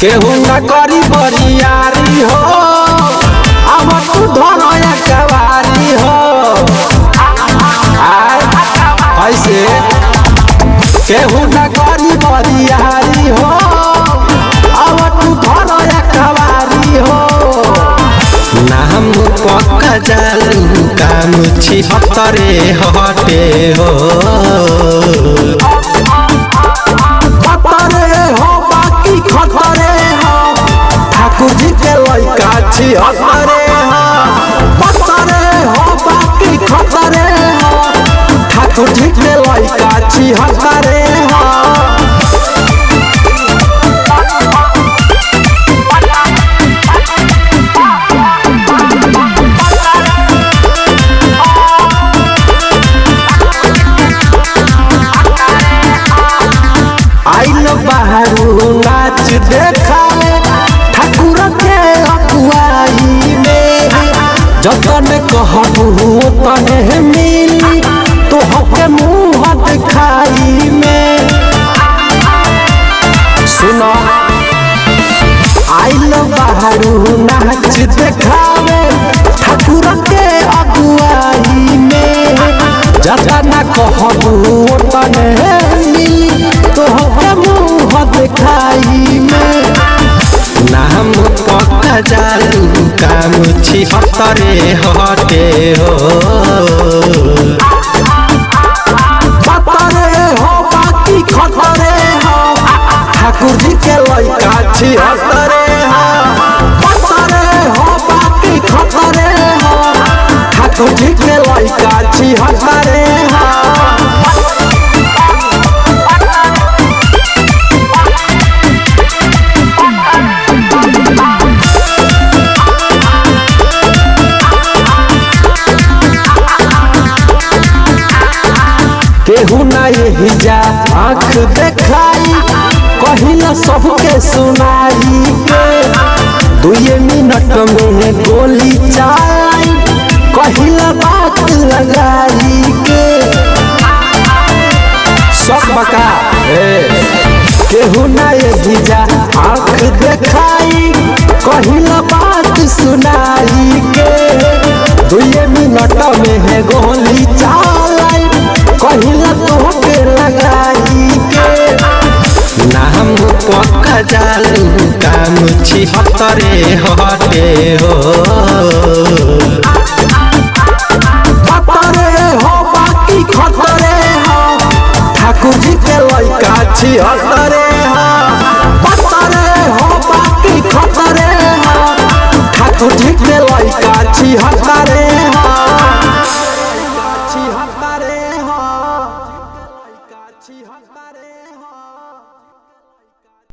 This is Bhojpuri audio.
केहू न करी बरियारी हो अब तू धनो कवारी हो ऐसे केहू न करी बरियारी हो अब तू धनो कवारी हो नाम पक्का जालू काम छिहत्तरे हटे हो ठाकुर जी के लइका छिहत्तरे हो बाकी खतरे हो ठाकुर जी के लइका छिहत्तरे हो आइल बाहरू नाच देखावे ठाकुर के अगुवाई में जतन कहबू तने मिली तोहके मुँह दिखाई में सुनो आइल बाहरू नाच देखावे ठाकुर के अगुवाई में जतन कहबू तने मिली तोहके मुँह दिखाई में नाम पक्का जालू काम छिहत्तरे हटे हो खतरे हो बाकी खतरे हो ठाकुर जी के लइका छिहत्तरे हो खतरे हो बाकी खतरे हो ठाकुर जी के लइका छिहत्तरे हो केहू ना यही जा आँख देखाई कहिला सबके सुनाई के 2 मिनट में गोली चाई कहिला बात लगाई के सब बका केहू ना यही जा आँख देखाई कहिला बात सुनाई के 2 मिनट में गोली चाई कहिला तोहके लगाई के नाम पक्का जालू काम छिहत्तरे हटे हो खतरे हो बाकी खतरे हो ठाकुर जी के लइका छिहत्तरे